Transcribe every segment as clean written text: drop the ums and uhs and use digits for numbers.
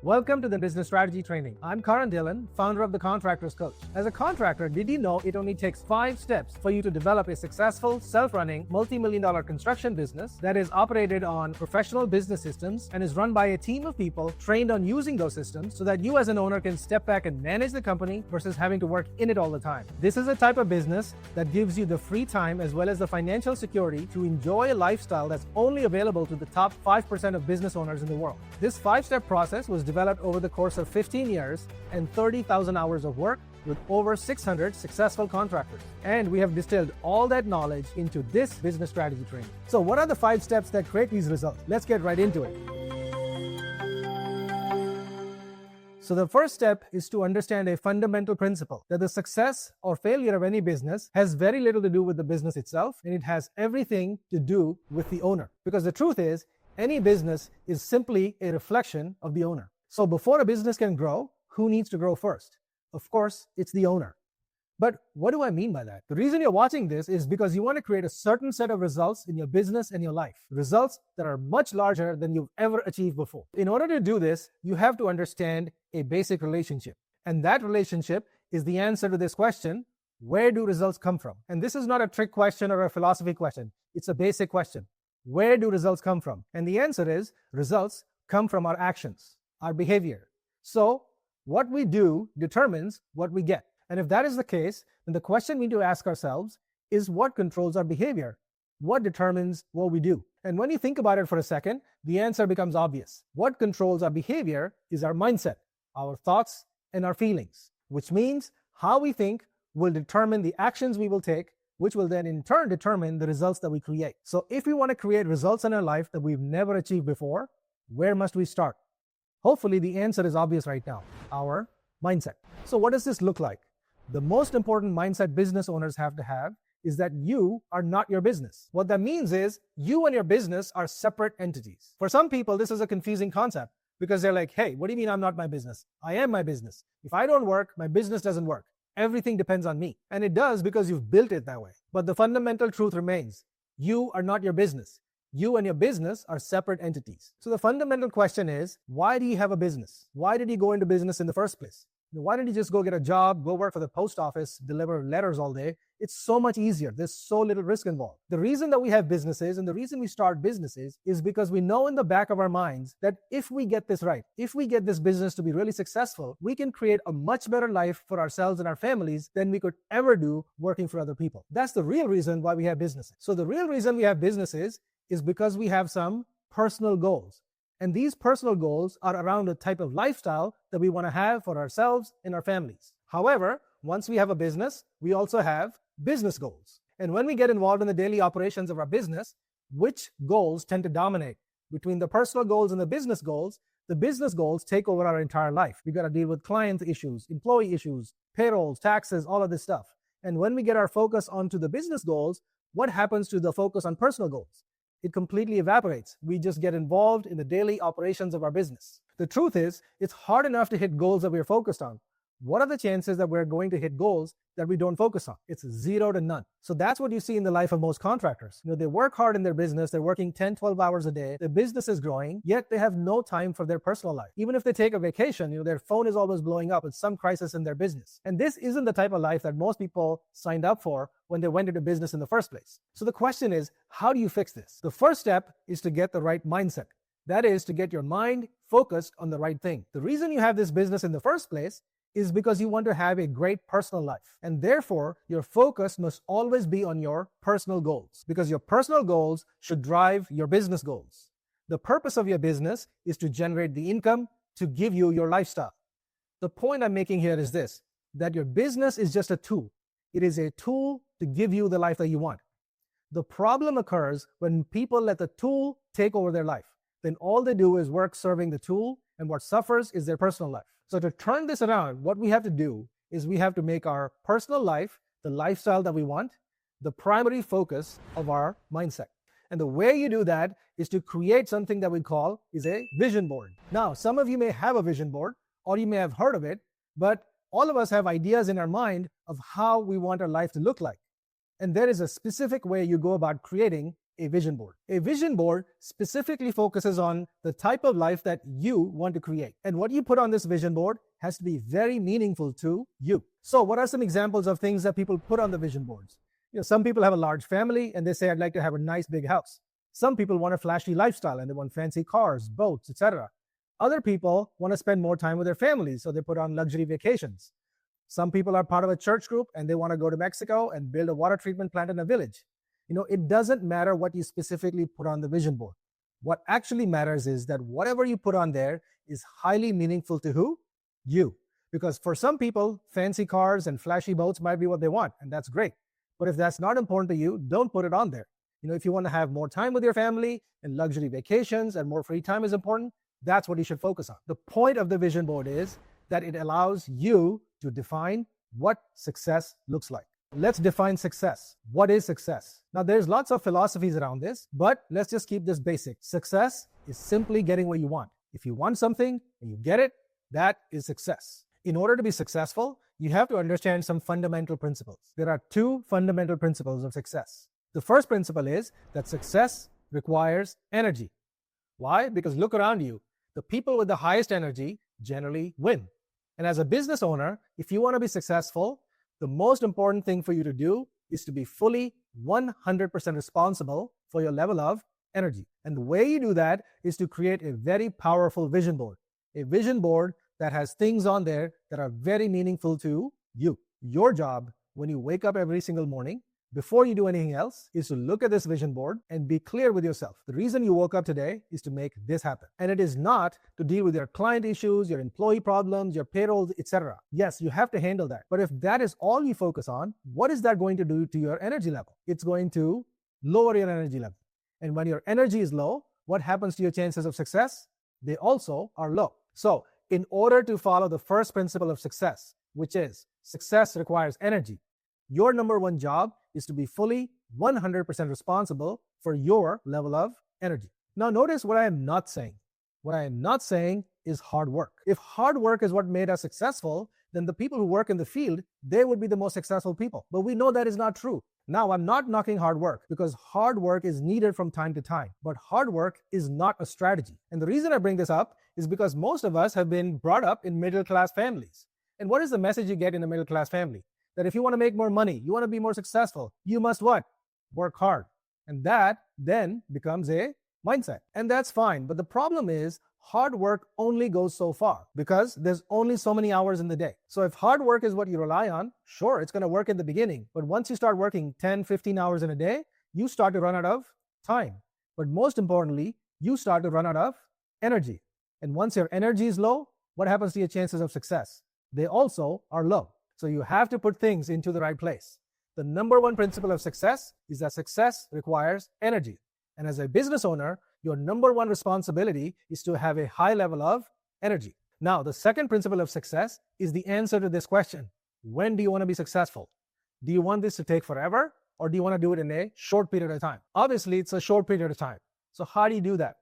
Welcome to the Business Strategy Training. I'm Karan Dillon, founder of the Contractors Coach. As a contractor, did you know it only takes 5 steps for you to develop a successful, self-running, multi-million-dollar construction business that is operated on professional business systems and is run by a team of people trained on using those systems so that you as an owner can step back and manage the company versus having to work in it all the time. This is a type of business that gives you the free time as well as the financial security to enjoy a lifestyle that's only available to the top 5% of business owners in the world. This 5-step process was developed over the course of 15 years and 30,000 hours of work with over 600 successful contractors. And we have distilled all that knowledge into this business strategy training. So what are the 5 steps that create these results? Let's get right into it. So the first step is to understand a fundamental principle that the success or failure of any business has very little to do with the business itself, and it has everything to do with the owner. Because the truth is, any business is simply a reflection of the owner. So before a business can grow, who needs to grow first? Of course, it's the owner. But what do I mean by that? The reason you're watching this is because you want to create a certain set of results in your business and your life. Results that are much larger than you've ever achieved before. In order to do this, you have to understand a basic relationship. And that relationship is the answer to this question: where do results come from? And this is not a trick question or a philosophy question. It's a basic question. Where do results come from? And the answer is, results come from our actions, our behavior. So what we do determines what we get. And if that is the case, then the question we need to ask ourselves is, what controls our behavior? What determines what we do? And when you think about it for a second, the answer becomes obvious. What controls our behavior is our mindset, our thoughts, and our feelings, which means how we think will determine the actions we will take, which will then in turn determine the results that we create. So if we want to create results in our life that we've never achieved before, where must we start? Hopefully the answer is obvious right now: our mindset. So what does this look like? The most important mindset business owners have to have is that you are not your business. What that means is you and your business are separate entities. For some people, this is a confusing concept because they're like, hey, what do you mean I'm not my business? I am my business. If I don't work, my business doesn't work. Everything depends on me. And it does because you've built it that way. But the fundamental truth remains: you are not your business. You and your business are separate entities. So the fundamental question is, why do you have a business? Why did you go into business in the first place? Why don't you just go get a job, go work for the post office, deliver letters all day? It's so much easier. There's so little risk involved. The reason that we have businesses and the reason we start businesses is because we know in the back of our minds that if we get this right, if we get this business to be really successful, we can create a much better life for ourselves and our families than we could ever do working for other people. That's the real reason why we have businesses. So the real reason we have businesses is because we have some personal goals. And these personal goals are around the type of lifestyle that we want to have for ourselves and our families. However, once we have a business, we also have business goals. And when we get involved in the daily operations of our business, which goals tend to dominate? Between the personal goals and the business goals take over our entire life. We got to deal with client issues, employee issues, payrolls, taxes, all of this stuff. And when we get our focus onto the business goals, what happens to the focus on personal goals? It completely evaporates. We just get involved in the daily operations of our business. The truth is, it's hard enough to hit goals that we're focused on. What are the chances that we're going to hit goals that we don't focus on? It's 0 to none. So that's what you see in the life of most contractors. They work hard in their business. They're working 10, 12 hours a day. Their business is growing, yet they have no time for their personal life. Even if they take a vacation, their phone is always blowing up with some crisis in their business. And this isn't the type of life that most people signed up for when they went into business in the first place. So the question is, how do you fix this? The first step is to get the right mindset. That is to get your mind focused on the right thing. The reason you have this business in the first place is because you want to have a great personal life. And therefore, your focus must always be on your personal goals, because your personal goals should drive your business goals. The purpose of your business is to generate the income to give you your lifestyle. The point I'm making here is this: that your business is just a tool. It is a tool to give you the life that you want. The problem occurs when people let the tool take over their life. Then all they do is work serving the tool, and what suffers is their personal life. So to turn this around, what we have to do is we have to make our personal life, the lifestyle that we want, the primary focus of our mindset. And the way you do that is to create something that we call is a vision board. Now, some of you may have a vision board, or you may have heard of it, but all of us have ideas in our mind of how we want our life to look like. And there is a specific way you go about creating a vision board. A vision board specifically focuses on the type of life that you want to create. And what you put on this vision board has to be very meaningful to you. So what are some examples of things that people put on the vision boards? Some people have a large family and they say, I'd like to have a nice big house. Some people want a flashy lifestyle and they want fancy cars, boats, etc. Other people want to spend more time with their families, so they put on luxury vacations. Some people are part of a church group and they want to go to Mexico and build a water treatment plant in a village. It doesn't matter what you specifically put on the vision board. What actually matters is that whatever you put on there is highly meaningful to who? You. Because for some people, fancy cars and flashy boats might be what they want, and that's great. But if that's not important to you, don't put it on there. If you want to have more time with your family and luxury vacations and more free time is important, that's what you should focus on. The point of the vision board is that it allows you to define what success looks like. Let's define success. What is success? Now, there's lots of philosophies around this, but let's just keep this basic. Success is simply getting what you want. If you want something and you get it, that is success. In order to be successful, you have to understand some fundamental principles. There are two fundamental principles of success. The first principle is that success requires energy. Why? Because look around you. The people with the highest energy generally win. And as a business owner, if you want to be successful, the most important thing for you to do is to be fully 100% responsible for your level of energy. And the way you do that is to create a very powerful vision board. A vision board that has things on there that are very meaningful to you. Your job when you wake up every single morning, before you do anything else, is to look at this vision board and be clear with yourself. The reason you woke up today is to make this happen. And it is not to deal with your client issues, your employee problems, your payrolls, etc. Yes, you have to handle that. But if that is all you focus on, what is that going to do to your energy level? It's going to lower your energy level. And when your energy is low, what happens to your chances of success? They also are low. So, in order to follow the first principle of success, which is success requires energy, your number one job is to be fully 100% responsible for your level of energy. Now notice what I am not saying. What I am not saying is hard work. If hard work is what made us successful, then the people who work in the field, they would be the most successful people. But we know that is not true. Now, I'm not knocking hard work because hard work is needed from time to time, but hard work is not a strategy. And the reason I bring this up is because most of us have been brought up in middle-class families. And what is the message you get in a middle-class family? That if you want to make more money, you want to be more successful, you must what? Work hard. And that then becomes a mindset. And that's fine. But the problem is hard work only goes so far because there's only so many hours in the day. So if hard work is what you rely on, sure, it's going to work in the beginning. But once you start working 10, 15 hours in a day, you start to run out of time. But most importantly, you start to run out of energy. And once your energy is low, what happens to your chances of success? They also are low. So you have to put things into the right place. The number one principle of success is that success requires energy. And as a business owner, your number one responsibility is to have a high level of energy. Now, the second principle of success is the answer to this question. When do you want to be successful? Do you want this to take forever, or do you want to do it in a short period of time? Obviously, it's a short period of time. So how do you do that?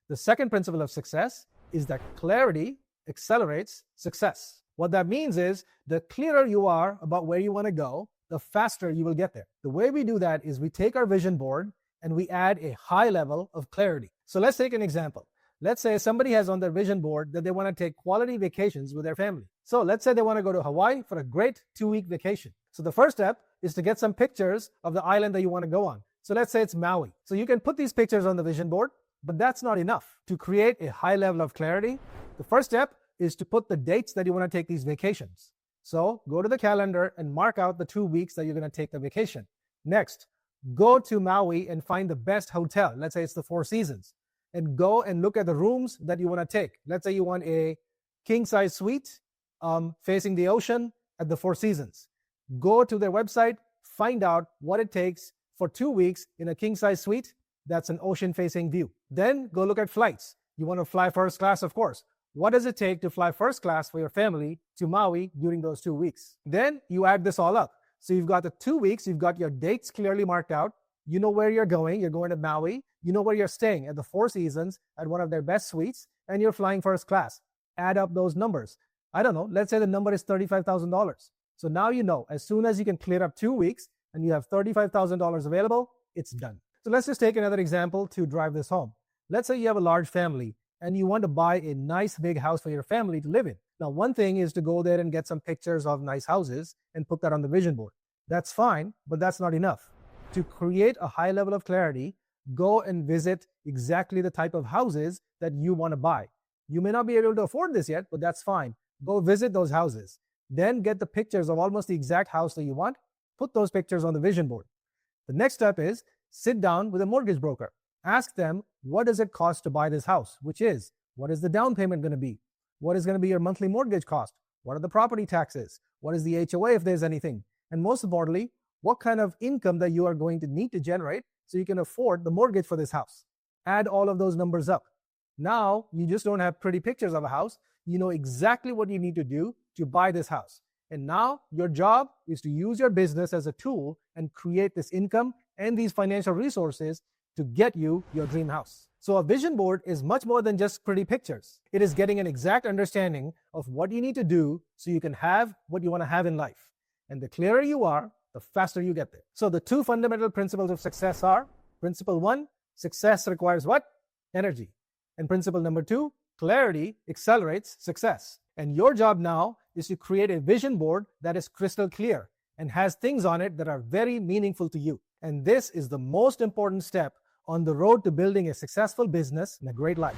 The second principle of success is that clarity accelerates success. What that means is the clearer you are about where you want to go, the faster you will get there. The way we do that is we take our vision board and we add a high level of clarity. So let's take an example. Let's say somebody has on their vision board that they want to take quality vacations with their family. So let's say they want to go to Hawaii for a great 2-week vacation. So the first step is to get some pictures of the island that you want to go on. So let's say it's Maui. So you can put these pictures on the vision board, but that's not enough. To create a high level of clarity, the first step is to put the dates that you want to take these vacations. So go to the calendar and mark out the 2 weeks that you're going to take the vacation. Next, go to Maui and find the best hotel. Let's say it's the Four Seasons. And go and look at the rooms that you want to take. Let's say you want a king-size suite facing the ocean at the Four Seasons. Go to their website, find out what it takes for 2 weeks in a king-size suite that's an ocean-facing view. Then go look at flights. You want to fly first class, of course. What does it take to fly first class for your family to Maui during those 2 weeks? Then you add this all up. So you've got the 2 weeks, you've got your dates clearly marked out. You know where you're going to Maui. You know where you're staying at the Four Seasons at one of their best suites, and you're flying first class. Add up those numbers. I don't know, let's say the number is $35,000. So now you know, as soon as you can clear up 2 weeks and you have $35,000 available, it's done. So let's just take another example to drive this home. Let's say you have a large family and you want to buy a nice big house for your family to live in. Now, one thing is to go there and get some pictures of nice houses and put that on the vision board. That's fine, but that's not enough. To create a high level of clarity, go and visit exactly the type of houses that you want to buy. You may not be able to afford this yet, but that's fine. Go visit those houses. Then get the pictures of almost the exact house that you want. Put those pictures on the vision board. The next step is sit down with a mortgage broker. Ask them, what does it cost to buy this house? Which is, what is the down payment going to be? What is going to be your monthly mortgage cost? What are the property taxes? What is the HOA if there's anything? And most importantly, what kind of income that you are going to need to generate so you can afford the mortgage for this house. Add all of those numbers up. Now, you just don't have pretty pictures of a house. You know exactly what you need to do to buy this house. And now, your job is to use your business as a tool and create this income and these financial resources to get you your dream house. So a vision board is much more than just pretty pictures. It is getting an exact understanding of what you need to do so you can have what you want to have in life. And the clearer you are, the faster you get there. So the two fundamental principles of success are, principle 1, success requires what? Energy. And principle number 2, clarity accelerates success. And your job now is to create a vision board that is crystal clear and has things on it that are very meaningful to you. And this is the most important step on the road to building a successful business and a great life.